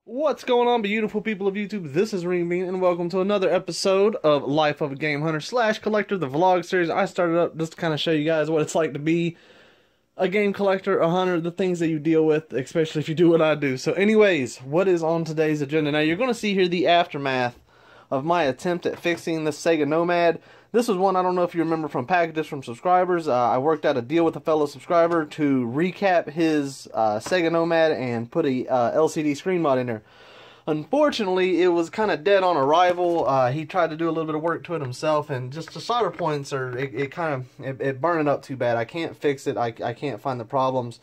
What's going on, beautiful people of YouTube? This is Renebean, and welcome to another episode of Life of a Game Hunter / Collector, the vlog series. I started up just to kind of show you guys what it's like to be a game collector, a hunter, the things that you deal with, especially if you do what I do. So anyways, what is on today's agenda? Now, you're going to see here the aftermath of my attempt at fixing the Sega Nomad. This was one, I don't know if you remember, from packages from subscribers. I worked out a deal with a fellow subscriber to recap his Sega Nomad and put a LCD screen mod in there. Unfortunately, it was kind of dead on arrival. He tried to do a little bit of work to it himself, and just the solder points are, it burned it up too bad. I can't fix it. I can't find the problems.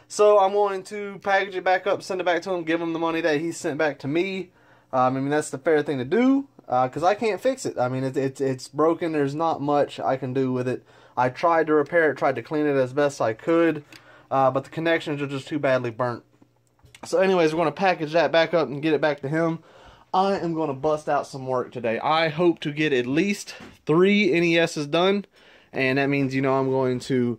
So I'm going to package it back up, send it back to him, give him the money that he sent back to me. I mean, that's the fair thing to do, because I can't fix it. I mean, it's broken. There's not much I can do with it. I tried to repair it, tried to clean it as best I could, but the connections are just too badly burnt. So anyways, we're going to package that back up and get it back to him. I am going to bust out some work today. I hope to get at least 3 NESs done, and that means, you know, I'm going to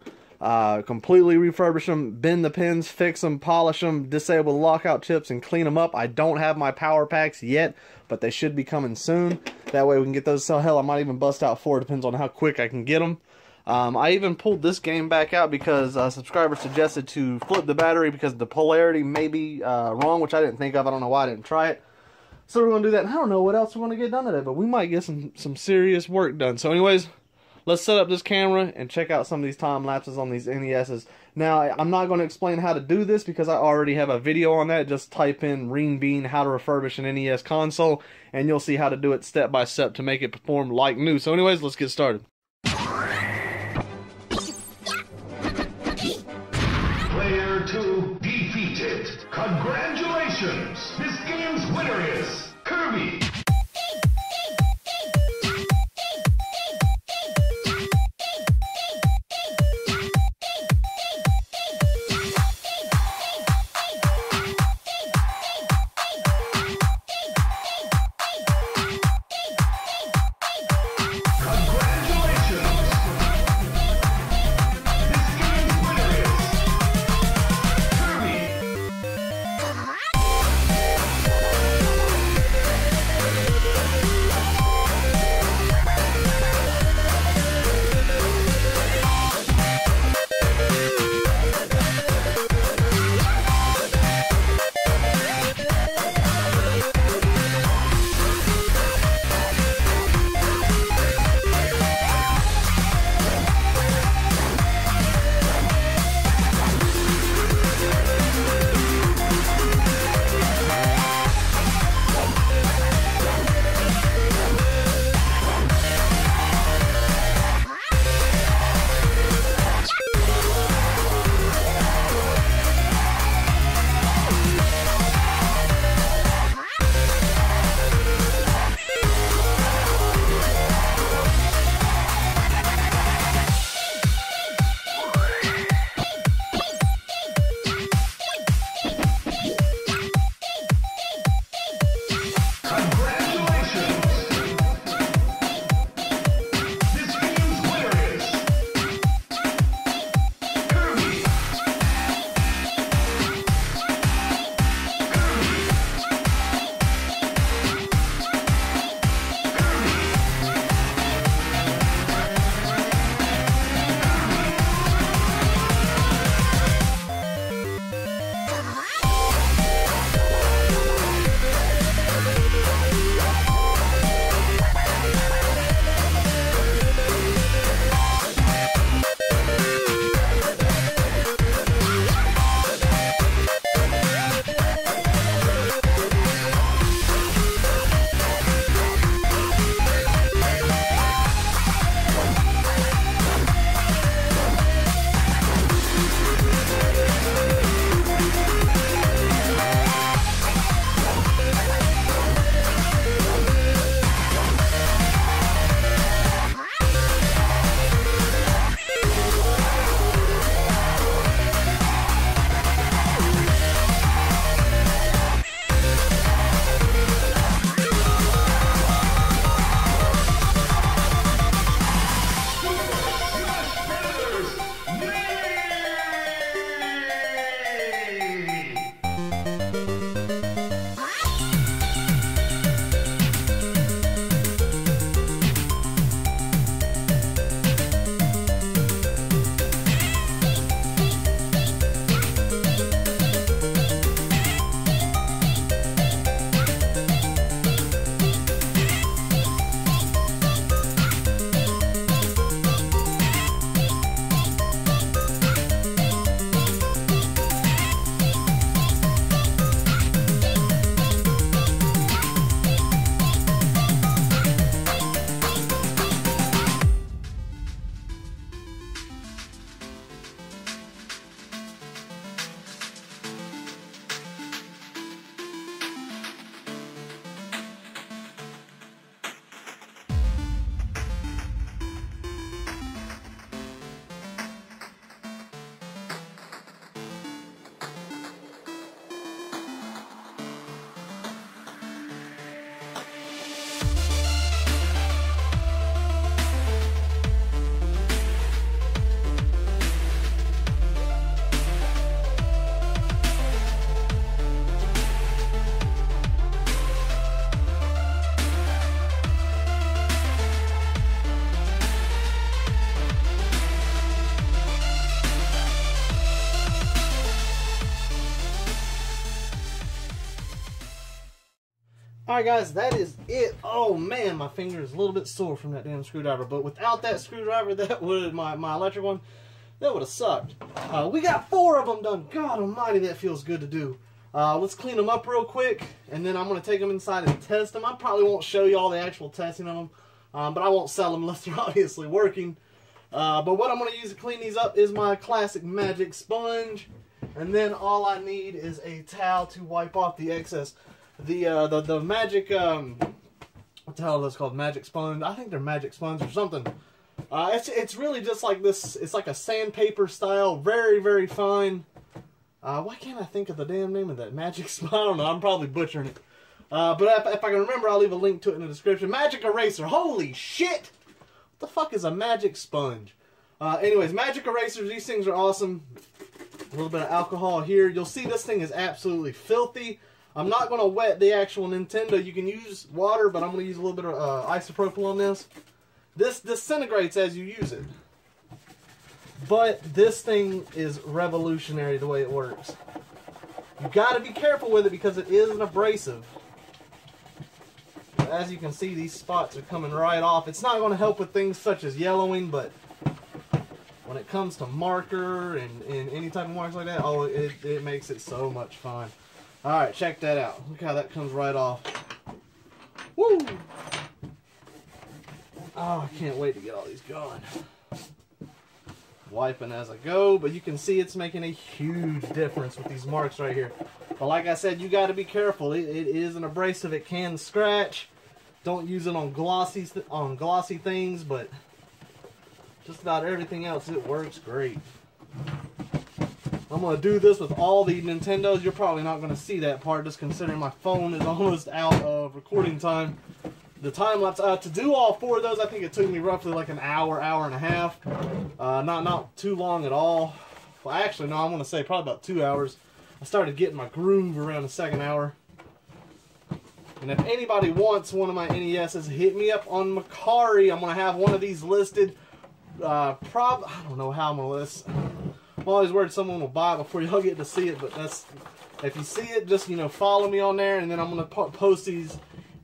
completely refurbish them, bend the pins, fix them, polish them, disable the lockout chips, and clean them up. I don't have my power packs yet, but they should be coming soon. That way we can get those. So hell, I might even bust out 4, depends on how quick I can get them. I even pulled this game back out because a subscriber suggested to flip the battery because the polarity may be wrong, which I didn't think of. I don't know why I didn't try it. So we're going to do that, and I don't know what else we're going to get done today, but we might get some serious work done. So anyways, let's set up this camera and check out some of these time lapses on these NESs. Now, I'm not going to explain how to do this because I already have a video on that. Just type in Renebean how to refurbish an NES console, and you'll see how to do it step by step to make it perform like new. So anyways, let's get started. Player 2 defeated. Congratulations! This game's winner is Kirby. Alright guys, that is it. Oh man, my finger is a little bit sore from that damn screwdriver. But without that screwdriver, that would my electric one, that would have sucked. We got 4 of them done. God almighty, that feels good to do. Let's clean them up real quick, and then I'm going to take them inside and test them. I probably won't show you all the actual testing of them, but I won't sell them unless they're obviously working. But what I'm going to use to clean these up is my classic magic sponge, and then all I need is a towel to wipe off the excess. The magic, what the hell is this called? Magic sponge? I think they're magic sponge or something. It's really just like this. It's like a sandpaper style, very, very fine. Why can't I think of the damn name of that magic sponge? I don't know. I'm probably butchering it. But if I can remember, I'll leave a link to it in the description. Magic eraser. Holy shit! What the fuck is a magic sponge? Anyways, magic erasers. These things are awesome. A little bit of alcohol here. You'll see this thing is absolutely filthy. I'm not going to wet the actual Nintendo. You can use water, but I'm going to use a little bit of isopropyl on this. This disintegrates as you use it. But this thing is revolutionary the way it works. You got to be careful with it because it is an abrasive. As you can see, these spots are coming right off. It's not going to help with things such as yellowing, but when it comes to marker and any type of marks like that, oh, it makes it so much fun. Alright, check that out. Look how that comes right off. Woo! Oh, I can't wait to get all these going. Wiping as I go, but you can see it's making a huge difference with these marks right here. But like I said, you got to be careful. It is an abrasive. It can scratch. Don't use it on glossy things, but just about everything else, it works great. I'm going to do this with all the Nintendos. You're probably not going to see that part, just considering my phone is almost out of recording time. The time lapse, to do all 4 of those, I think it took me roughly like an hour, hour and a half. Not too long at all. Well, actually, no, I'm going to say probably about 2 hours. I started getting my groove around the 2nd hour. And if anybody wants one of my NESs, hit me up on Mercari. I'm going to have one of these listed. I don't know how I'm going to list. I'm always worried someone will buy it before y'all get to see it, but that's, if you see it, just, follow me on there, and then I'm going to post these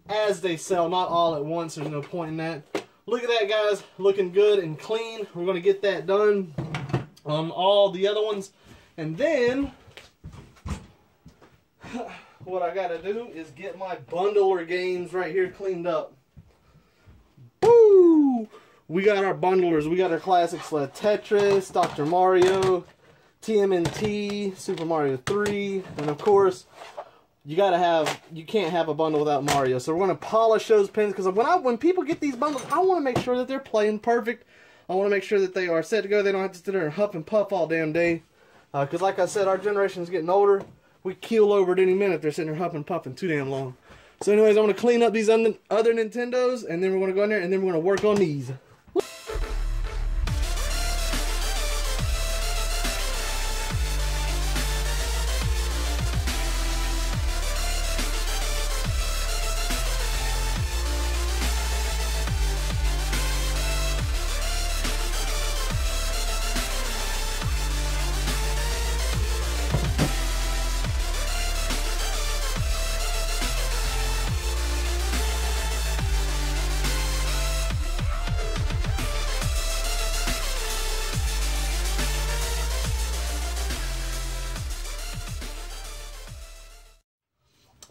as they sell, not all at once. There's no point in that. Look at that, guys, looking good and clean. We're going to get that done on all the other ones, and then what I got to do is get my bundler games right here cleaned up. Woo! We got our bundlers. We got our classics like Tetris, Dr. Mario, TMNT, Super Mario 3, and of course, you can't have a bundle without Mario. So we're going to polish those pins, because when people get these bundles, I want to make sure that they're playing perfect. I want to make sure that they are set to go. They don't have to sit there and huff and puff all damn day. Because like I said, our generation is getting older. We keel over at any minute if they're sitting there huffing and puffing too damn long. So anyways, I'm going to clean up these other Nintendos, and then we're going to go in there, and then we're going to work on these.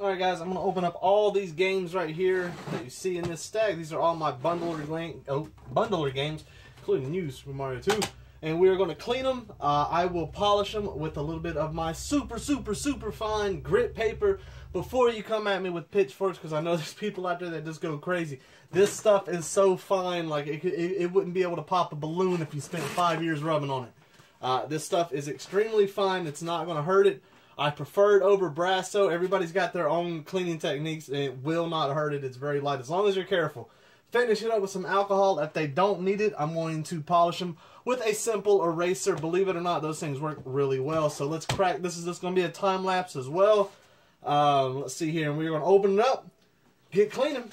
Alright guys, I'm going to open up all these games right here that you see in this stack. These are all my bundler games, including New Super Mario 2. And we are going to clean them. I will polish them with a little bit of my super fine grit paper before you come at me with pitchforks, because I know there's people out there that just go crazy. This stuff is so fine, like it wouldn't be able to pop a balloon if you spent 5 years rubbing on it. This stuff is extremely fine. It's not going to hurt it. I prefer it over Brasso. Everybody's got their own cleaning techniques, and it will not hurt it. It's very light, as long as you're careful. Finish it up with some alcohol. If they don't need it, I'm going to polish them with a simple eraser. Believe it or not, those things work really well. So let's crack. This is just going to be a time lapse as well. Let's see here. And we're going to open it up, get cleaning.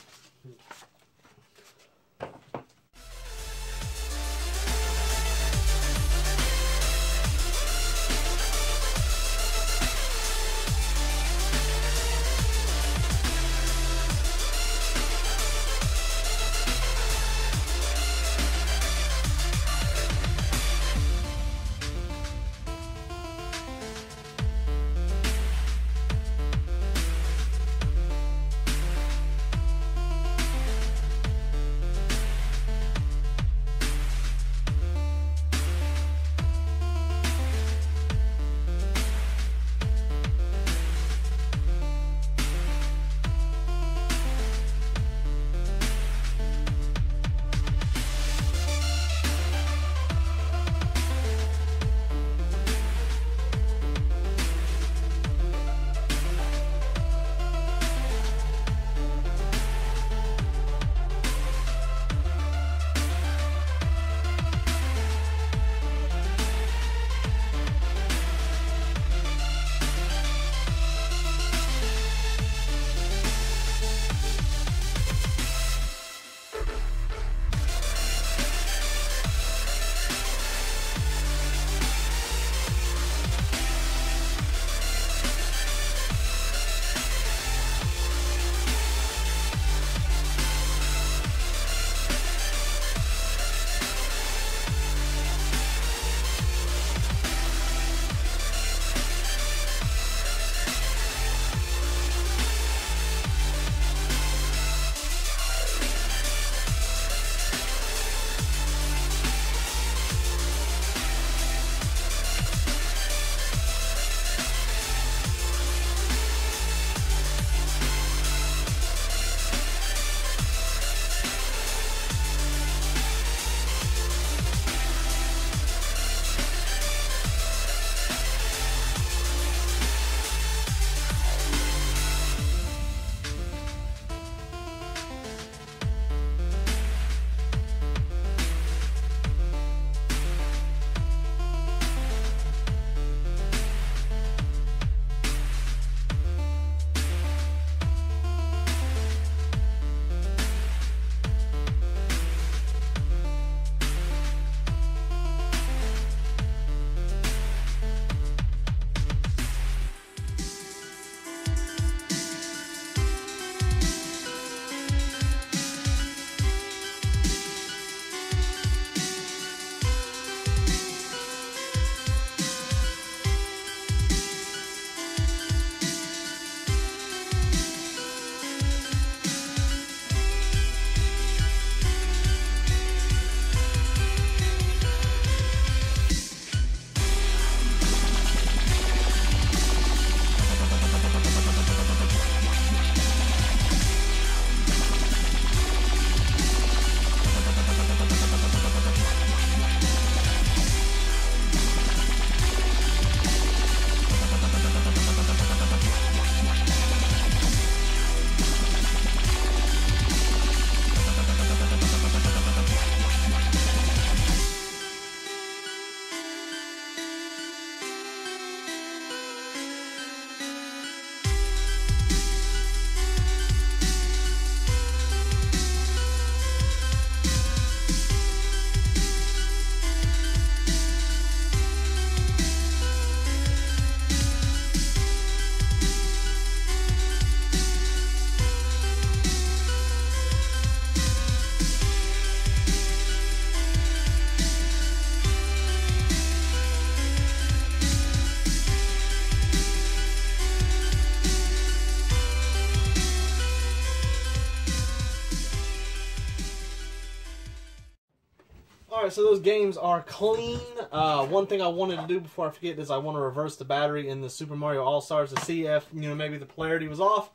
Alright, so those games are clean. One thing I wanted to do before I forget is I want to reverse the battery in the Super Mario All-Stars to see if, maybe the polarity was off.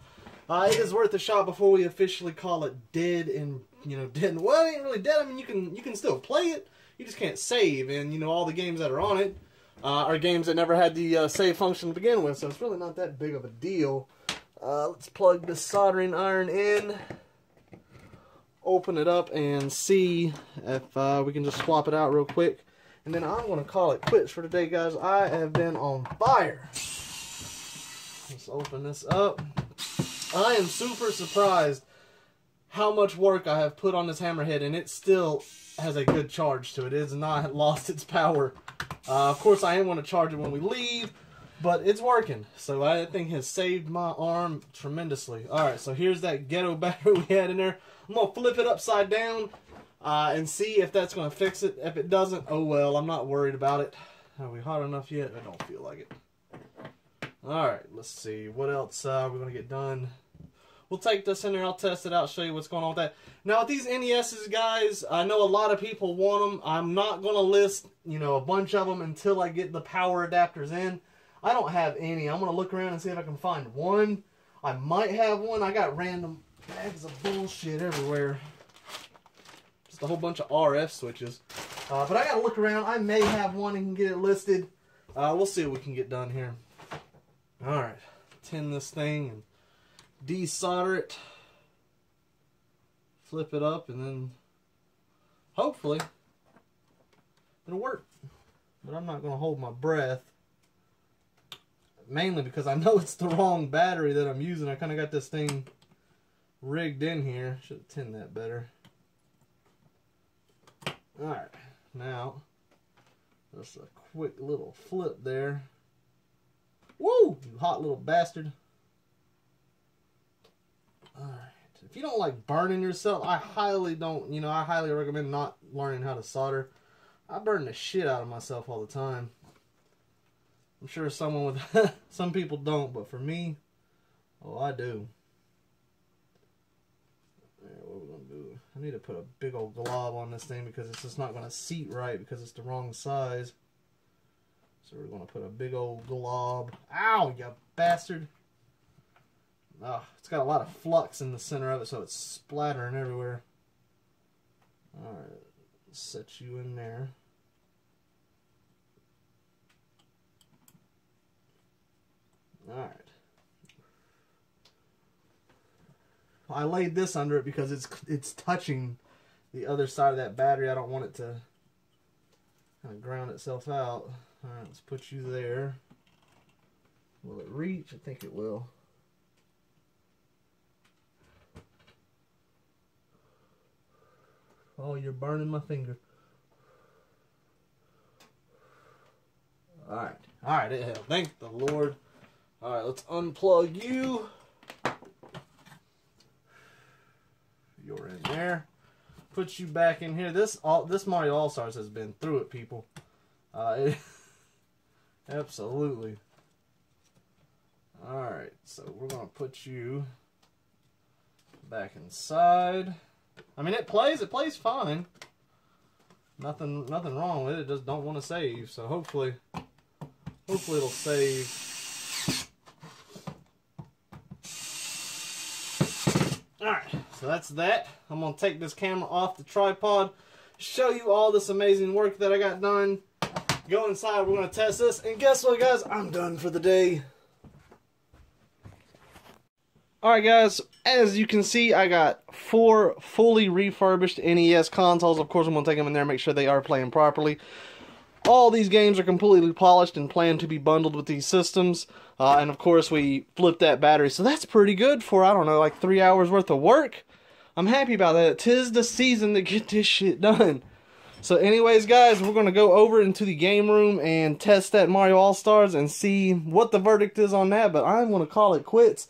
It is worth a shot before we officially call it dead and, dead. Well, it ain't really dead. I mean, you can still play it. You just can't save, and, all the games that are on it are games that never had the save function to begin with, so it's really not that big of a deal. Let's plug this soldering iron in, open it up, and see if we can just swap it out real quick. And then I'm going to call it quits for today, guys. I have been on fire. Let's open this up. I am super surprised how much work I have put on this hammerhead, and it still has a good charge to it. It has not lost its power. Of course, I am going to charge it when we leave, but it's working. So that thing has saved my arm tremendously. Alright, so here's that ghetto battery we had in there. I'm going to flip it upside down and see if that's going to fix it. If it doesn't, oh well, I'm not worried about it. Are we hot enough yet? I don't feel like it. Alright, let's see. What else we're going to get done? We'll take this in there, I'll test it out, show you what's going on with that. Now, with these NESs, guys, I know a lot of people want them. I'm not going to list, a bunch of them until I get the power adapters in. I don't have any. I'm going to look around and see if I can find one. I might have one. I got random bags of bullshit everywhere. Just a whole bunch of RF switches. But I got to look around. I may have one and can get it listed. We'll see what we can get done here. Alright. Tin this thing and desolder it. Flip it up and then hopefully it'll work. But I'm not going to hold my breath. Mainly because I know it's the wrong battery that I'm using. I kind of got this thing rigged in here. Should have tinned that better. Alright, now just a quick little flip there. Woo! You hot little bastard. Alright, if you don't like burning yourself, I highly recommend not learning how to solder. I burn the shit out of myself all the time. I'm sure someone with some people don't, but for me, oh, I do. Alright, what we're gonna do? I need to put a big old glob on this thing because it's just not gonna seat right because it's the wrong size. So we're gonna put a big old glob. Ow, you bastard! Oh, it's got a lot of flux in the center of it, so it's splattering everywhere. Alright, set you in there. Alright. I laid this under it because it's touching the other side of that battery. I don't want it to kind of ground itself out. Alright, let's put you there. Will it reach? I think it will. Oh, you're burning my finger. Alright. Alright, it held. Thank the Lord. Alright, let's unplug you. You're in there. Put you back in here. This Mario All-Stars has been through it, people. Absolutely. Alright, so we're going to put you back inside. I mean, it plays fine. Nothing wrong with it. It just don't want to save. So hopefully it'll save. Alright, so that's that. I'm going to take this camera off the tripod, show you all this amazing work that I got done. Go inside, we're going to test this, and guess what, guys? I'm done for the day. Alright, guys, as you can see, I got 4 fully refurbished NES consoles. Of course, I'm going to take them in there and make sure they are playing properly. All these games are completely polished and planned to be bundled with these systems. And of course, we flipped that battery. So that's pretty good for, I don't know, like 3 hours worth of work. I'm happy about that. 'Tis the season to get this shit done. So anyways, guys, we're going to go over into the game room and test that Mario All-Stars and see what the verdict is on that. But I'm going to call it quits.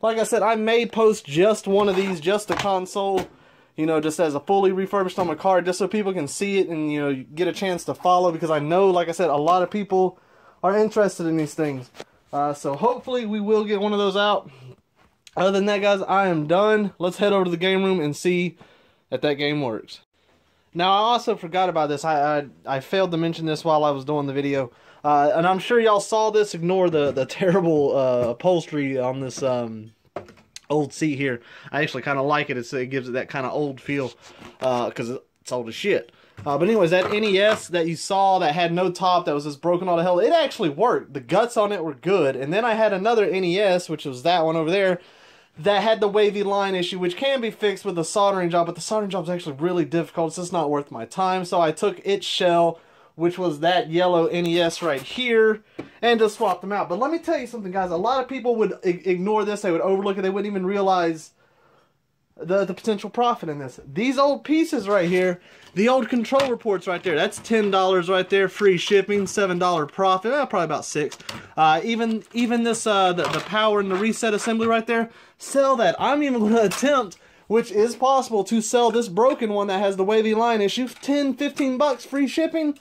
Like I said, I may post just one of these, just the console, just as a fully refurbished on my card, just so people can see it and, get a chance to follow. Because I know, like I said, a lot of people are interested in these things. So hopefully we will get one of those out. Other than that, guys, I am done. Let's head over to the game room and see if that game works. Now, I also forgot about this. I failed to mention this while I was doing the video. And I'm sure y'all saw this. Ignore the terrible upholstery on this old seat here. I actually kind of like it. It gives it that kind of old feel because it's old as shit. But anyways, that NES that you saw that had no top, that was just broken all to hell, it actually worked. The guts on it were good. And then I had another NES, which was that one over there, that had the wavy line issue, which can be fixed with a soldering job, but the soldering job is actually really difficult. It's just not worth my time. So I took its shell, which was that yellow NES right here, and just swapped them out. But let me tell you something, guys. A lot of people would ignore this. They would overlook it. They wouldn't even realize the potential profit in this. These old pieces right here, the old controller ports right there, that's $10 right there, free shipping, $7 profit, probably about $6. Even this the power and the reset assembly right there, sell that. I'm even going to attempt, which is possible, to sell this broken one that has the wavy line issue, 10, 15 bucks, free shipping.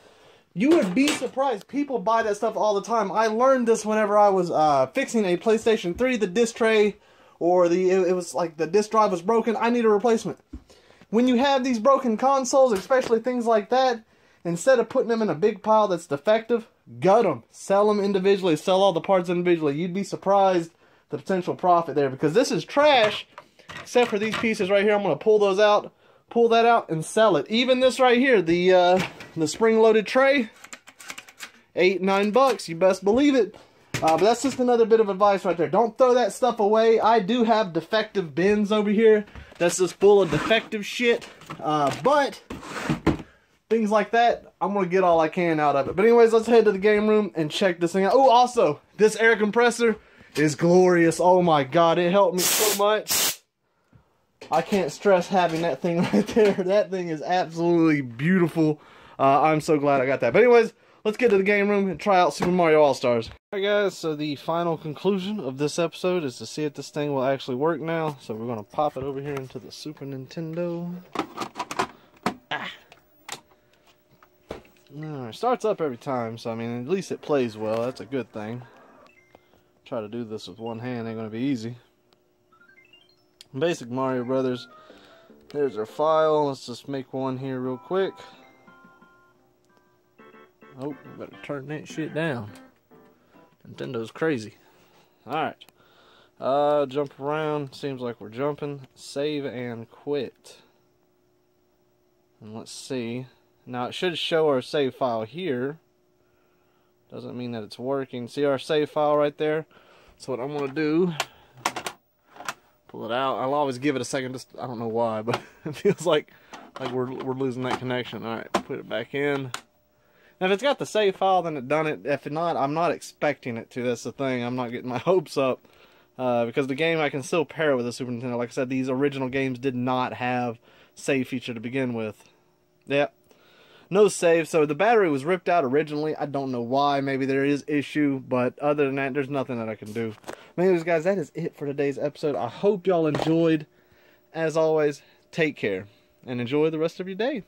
You would be surprised. People buy that stuff all the time. I learned this whenever I was fixing a PlayStation 3, the disc tray, or it was like the disc drive was broken. I need a replacement. When you have these broken consoles, especially things like that, instead of putting them in a big pile that's defective, gut them. Sell them individually. Sell all the parts individually. You'd be surprised the potential profit there, because this is trash, except for these pieces right here. I'm going to pull those out, pull that out, and sell it. Even this right here, the spring-loaded tray, $8, $9. You best believe it. But that's just another bit of advice right there. Don't throw that stuff away. I do have defective bins over here. That's just full of defective shit. But things like that, I'm going to get all I can out of it. But anyways, let's head to the game room and check this thing out. Oh, also, this air compressor is glorious. Oh my god, it helped me so much. I can't stress having that thing right there. That thing is absolutely beautiful. I'm so glad I got that. But anyways, let's get to the game room and try out Super Mario All-Stars. Alright guys, so the final conclusion of this episode is to see if this thing will actually work now. So we're going to pop it over here into the Super Nintendo. Alright, starts up every time, so I mean, at least it plays well. That's a good thing. Try to do this with one hand, ain't going to be easy. Basic Mario Brothers. There's our file. Let's just make one here real quick. Oh, better turn that shit down. Nintendo's crazy. Alright. Jump around. Seems like we're jumping. Save and quit. And let's see. Now it should show our save file here. Doesn't mean that it's working. See our save file right there? So what I'm going to do, pull it out. I'll always give it a second. Just, I don't know why, but it feels like we're losing that connection. Alright, put it back in. Now, if it's got the save file, then it done it. If not, I'm not expecting it to. That's the thing. I'm not getting my hopes up. Because the game, I can still pair it with the Super Nintendo. Like I said, these original games did not have save feature to begin with. Yep. No save. So the battery was ripped out originally. I don't know why. Maybe there is issue. But other than that, there's nothing that I can do. Anyways, guys, that is it for today's episode. I hope y'all enjoyed. As always, take care. And enjoy the rest of your day.